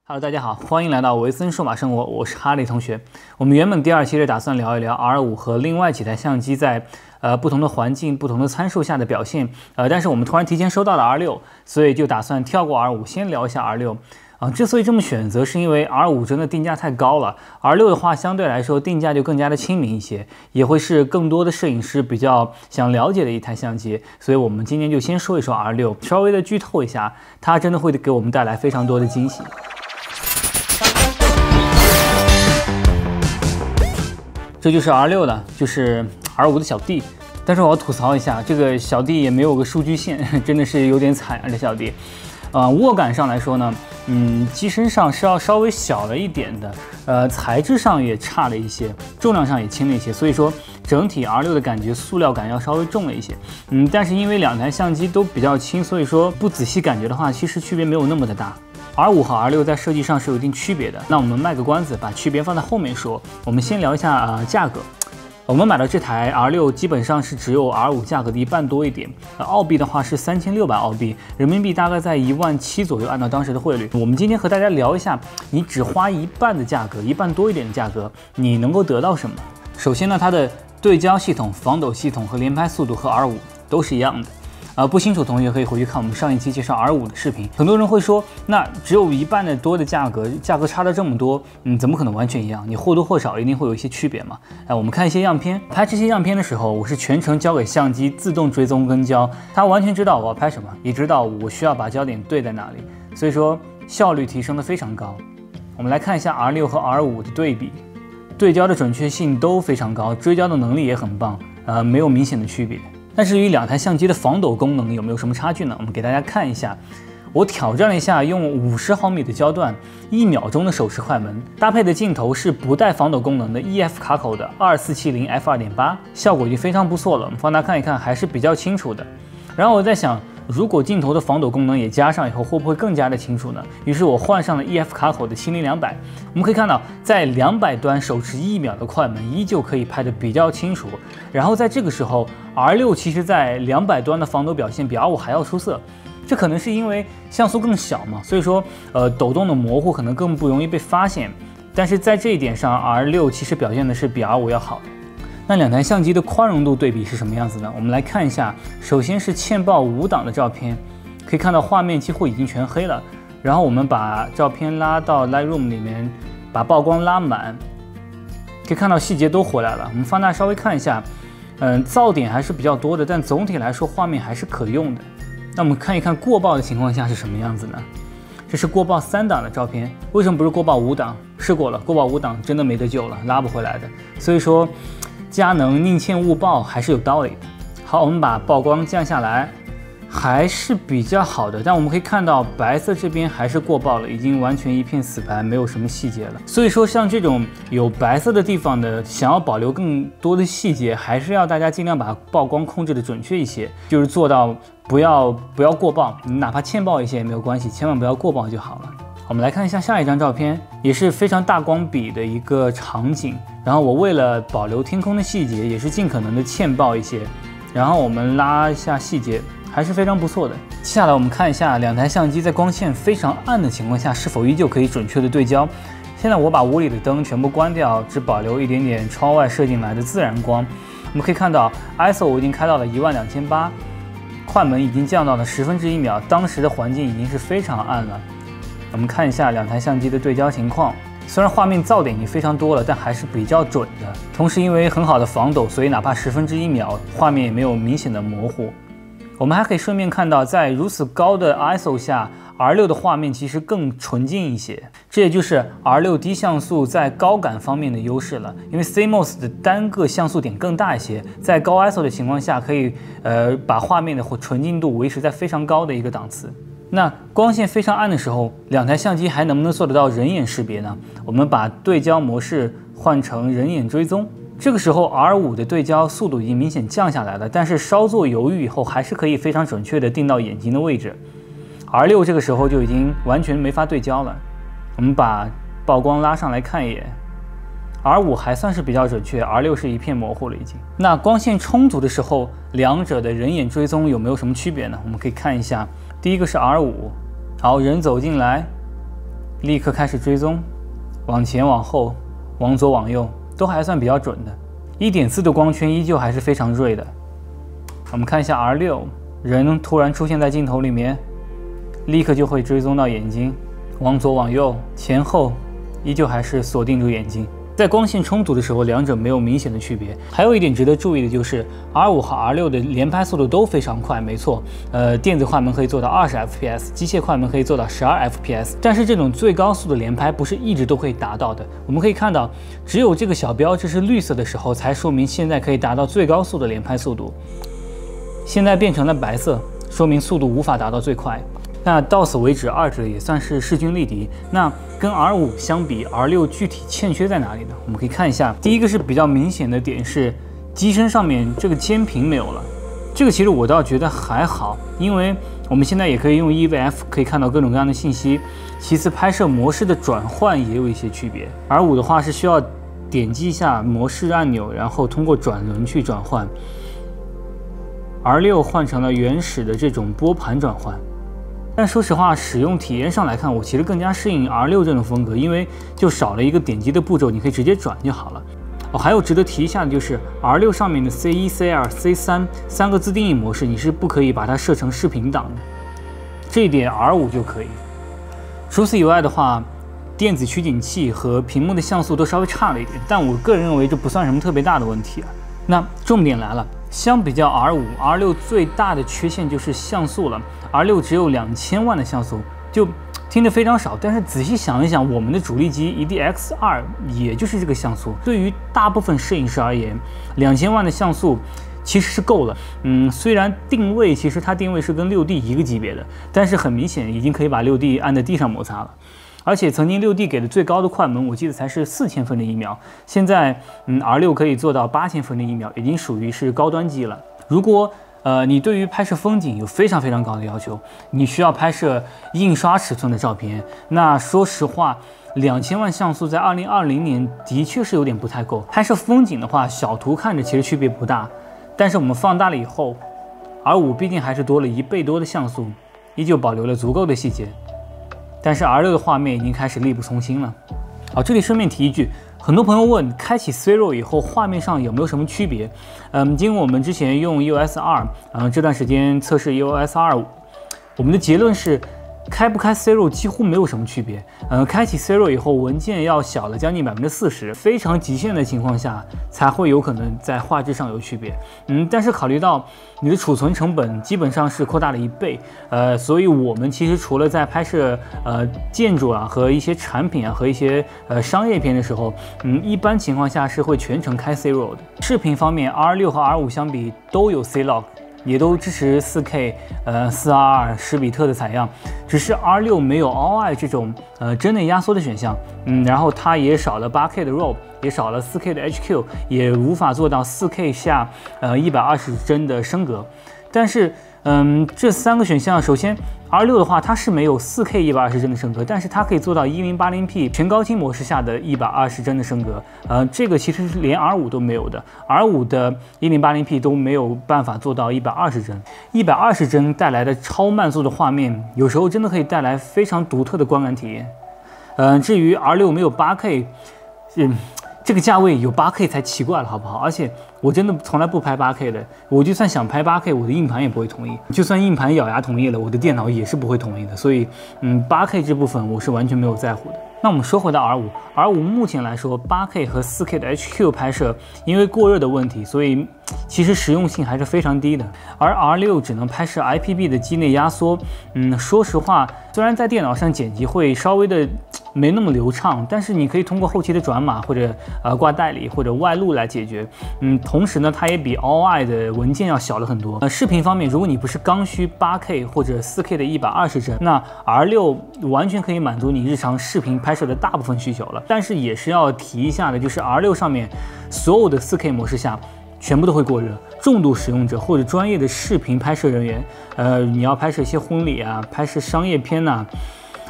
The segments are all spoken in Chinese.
Hello， 大家好，欢迎来到维森数码生活，我是哈利同学。我们原本第2期是打算聊一聊 R5和另外几台相机在不同的环境、不同的参数下的表现，但是我们突然提前收到了 R6，所以就打算跳过 R5，先聊一下 R6。之所以这么选择，是因为 R5真的定价太高了 ，R6 的话相对来说定价就更加的亲民一些，也会是更多的摄影师比较想了解的一台相机。所以我们今天就先说一说 R6， 稍微的剧透一下，它真的会给我们带来非常多的惊喜。这就是 R6 了，就是 R5 的小弟。但是我要吐槽一下，这个小弟也没有个数据线，真的是有点惨啊，这小弟。握感上来说呢，机身上是要稍微小了一点的，材质上也差了一些，重量上也轻了一些，所以说整体 R6 的感觉塑料感要稍微重了一些。但是因为两台相机都比较轻，所以说不仔细感觉的话，其实区别没有那么的大。R5 和 R6 在设计上是有一定区别的，那我们卖个关子，把区别放在后面说。我们先聊一下价格。我们买到这台 R6 基本上是只有 R5 价格的一半多一点，澳币的话是3600澳币，人民币大概在17000左右，按照当时的汇率。我们今天和大家聊一下，你只花一半的价格，一半多一点的价格，你能够得到什么？首先呢，它的对焦系统、防抖系统和连拍速度和 R5 都是一样的。不清楚同学可以回去看我们上一期介绍 R5 的视频。很多人会说，那只有一半的多的价格差了这么多，怎么可能完全一样？你或多或少一定会有一些区别嘛。我们看一些样片，拍这些样片的时候，我是全程交给相机自动追踪跟焦，它完全知道我要拍什么，也知道我需要把焦点对在哪里，所以说效率提升的非常高。我们来看一下 R6 和 R5 的对比，对焦的准确性都非常高，追焦的能力也很棒，没有明显的区别。但至于两台相机的防抖功能有没有什么差距呢？我们给大家看一下，我挑战了一下用50毫米的焦段，1秒钟的手持快门，搭配的镜头是不带防抖功能的 EF 卡口的2470 f2.8，效果已经非常不错了。我们放大看一看，还是比较清楚的。然后我在想，如果镜头的防抖功能也加上以后，会不会更加的清楚呢？于是我换上了 EF 卡口的700200，我们可以看到，在200端手持1秒的快门，依旧可以拍得比较清楚。然后在这个时候 ，R6 其实在200端的防抖表现比 R5 还要出色。这可能是因为像素更小嘛，所以说抖动的模糊可能更不容易被发现。但是在这一点上 ，R6 其实表现的是比 R5 要好的。那两台相机的宽容度对比是什么样子呢？我们来看一下，首先是欠曝5档的照片，可以看到画面几乎已经全黑了。然后我们把照片拉到 Lightroom 里面，把曝光拉满，可以看到细节都回来了。我们放大稍微看一下，噪点还是比较多的，但总体来说画面还是可用的。那我们看一看过曝的情况下是什么样子呢？这是过曝3档的照片，为什么不是过曝5档？试过了，过曝5档真的没得救了，拉不回来的。所以说，佳能宁欠勿曝还是有道理的。好，我们把曝光降下来，还是比较好的，但我们可以看到白色这边还是过曝了，已经完全一片死白，没有什么细节了。所以说，像这种有白色的地方的，想要保留更多的细节，还是要大家尽量把曝光控制的准确一些，就是做到不要过曝，哪怕欠曝一些也没有关系，千万不要过曝就好了。我们来看一下下一张照片，也是非常大光比的一个场景。然后我为了保留天空的细节，也是尽可能的欠曝一些。然后我们拉一下细节，还是非常不错的。接下来我们看一下两台相机在光线非常暗的情况下，是否依旧可以准确的对焦。现在我把屋里的灯全部关掉，只保留一点点窗外射进来的自然光。我们可以看到 ISO 我已经开到了12800，快门已经降到了1/10秒，当时的环境已经是非常暗了。我们看一下两台相机的对焦情况，虽然画面噪点已经非常多了，但还是比较准的。同时因为很好的防抖，所以哪怕1/10秒，画面也没有明显的模糊。我们还可以顺便看到，在如此高的 ISO 下 ，R6 的画面其实更纯净一些。这也就是 R6 低像素在高感方面的优势了，因为 CMOS 的单个像素点更大一些，在高 ISO 的情况下，可以把画面的纯净度维持在非常高的一个档次。那光线非常暗的时候，两台相机还能不能做得到人眼识别呢？我们把对焦模式换成人眼追踪，这个时候 R5 的对焦速度已经明显降下来了，但是稍作犹豫以后，还是可以非常准确的定到眼睛的位置。R6 这个时候就已经完全没法对焦了。我们把曝光拉上来看一眼。R5 还算是比较准确 ，R6 是一片模糊了已经。那光线充足的时候，两者的人眼追踪有没有什么区别呢？我们可以看一下，第一个是 R5， 好，人走进来，立刻开始追踪，往前往后，往左往右，都还算比较准的。1.4的光圈依旧还是非常锐的。我们看一下 R6， 人突然出现在镜头里面，立刻就会追踪到眼睛，往左往右，前后，依旧还是锁定住眼睛。在光线冲突的时候，两者没有明显的区别。还有一点值得注意的就是 R5 和 R6 的连拍速度都非常快，没错，电子快门可以做到20 fps， 机械快门可以做到12 fps。但是这种最高速的连拍不是一直都可以达到的。我们可以看到，只有这个小标志是绿色的时候，才说明现在可以达到最高速的连拍速度。现在变成了白色，说明速度无法达到最快。那到此为止，2者也算是势均力敌。那跟 R5 相比 ，R6 具体欠缺在哪里呢？我们可以看一下，第一个是比较明显的点是，机身上面这个肩屏没有了。这个其实我倒觉得还好，因为我们现在也可以用 EVF 可以看到各种各样的信息。其次，拍摄模式的转换也有一些区别。R5 的话是需要点击一下模式按钮，然后通过转轮去转换。R6 换成了原始的这种拨盘转换。但说实话，使用体验上来看，我其实更加适应 R6 这种风格，因为就少了一个点击的步骤，你可以直接转就好了。还有值得提一下的就是 R6 上面的 C1、C2、C3 3个自定义模式，你是不可以把它设成视频档的，这一点 R5 就可以。除此以外的话，电子取景器和屏幕的像素都稍微差了一点，但我个人认为这不算什么特别大的问题啊。那重点来了，相比较 R5、R6 最大的缺陷就是像素了。R6 只有2000万的像素，就听着非常少。但是仔细想一想，我们的主力机 EDX2 也就是这个像素。对于大部分摄影师而言，2000万的像素其实是够了。虽然定位其实它定位是跟6D 一个级别的，但是很明显已经可以把6D 按在地上摩擦了。而且曾经6D 给的最高的快门，我记得才是4000分的1秒。现在R6 可以做到8000分的1秒，已经属于是高端机了。如果你对于拍摄风景有非常非常高的要求，你需要拍摄印刷尺寸的照片，那说实话，2000万像素在2020年的确是有点不太够。拍摄风景的话，小图看着其实区别不大，但是我们放大了以后，R5 毕竟还是多了1倍多的像素，依旧保留了足够的细节。但是 R6 的画面已经开始力不从心了。好，这里顺便提一句，很多朋友问，开启 C-RAW 以后画面上有没有什么区别？经过我们之前用 EOS-R，这段时间测试 EOS-R5，我们的结论是，开不开 C-RAW 几乎没有什么区别。开启 C-RAW 以后，文件要小了将近40%，非常极限的情况下才会有可能在画质上有区别。但是考虑到你的储存成本基本上是扩大了1倍，所以我们其实除了在拍摄建筑啊和一些产品啊和一些商业片的时候，一般情况下是会全程开 C-RAW 的。视频方面 ，R6 和 R5 相比都有 C-Log。也都支持 4K、4:2 10比特的采样，只是 R6 没有 All-I 这种帧内压缩的选项，然后它也少了 8K 的 RAW， 也少了 4K 的 HQ， 也无法做到 4K 下120帧的升格。但是这3个选项，首先 R6 的话，它是没有 4K 120帧的升格，但是它可以做到 1080p 全高清模式下的120帧的升格。这个其实是连 R5 都没有的，R5 的 1080p 都没有办法做到120帧。120帧带来的超慢速的画面，有时候真的可以带来非常独特的观感体验。至于 R6 没有 8K，这个价位有 8K 才奇怪了，好不好？而且我真的从来不拍 8K 的，我就算想拍 8K， 我的硬盘也不会同意。就算硬盘咬牙同意了，我的电脑也是不会同意的。所以，8K 这部分我是完全没有在乎的。那我们说回到 R5 目前来说 8K 和 4K 的 HQ 拍摄，因为过热的问题，所以其实实用性还是非常低的。而 R6 只能拍摄 IPB 的机内压缩，说实话，虽然在电脑上剪辑会稍微的没那么流畅，但是你可以通过后期的转码或者挂代理或者外录来解决。同时呢，它也比 All-I 的文件要小了很多。视频方面，如果你不是刚需 8K 或者 4K 的120帧，那 R6 完全可以满足你日常视频拍摄的大部分需求了。但是也是要提一下的，就是 R6 上面所有的 4K 模式下全部都会过热，重度使用者或者专业的视频拍摄人员，你要拍摄一些婚礼啊，拍摄商业片呐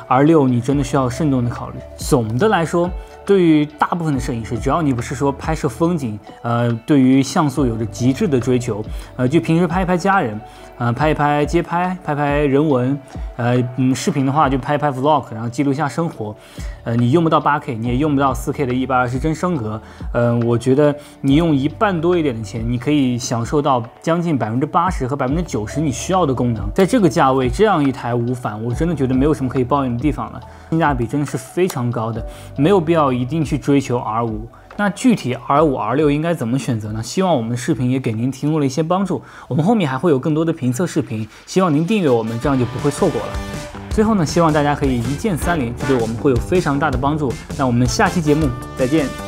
R6你真的需要慎重的考虑。总的来说，对于大部分的摄影师，只要你不是说拍摄风景，对于像素有着极致的追求，就平时拍一拍家人，拍一拍街拍，拍拍人文，视频的话就拍一拍 vlog， 然后记录一下生活，你用不到 8K， 你也用不到4K 的120帧升格，我觉得你用1半多一点的钱，你可以享受到将近80%和90%你需要的功能。在这个价位，这样一台无反，我真的觉得没有什么可以抱怨的地方了，性价比真的是非常高的，没有必要一定去追求 R5。那具体 R5、R6应该怎么选择呢？希望我们的视频也给您提供了一些帮助。我们后面还会有更多的评测视频，希望您订阅我们，这样就不会错过了。最后呢，希望大家可以一键30，这对我们会有非常大的帮助。那我们下期节目再见。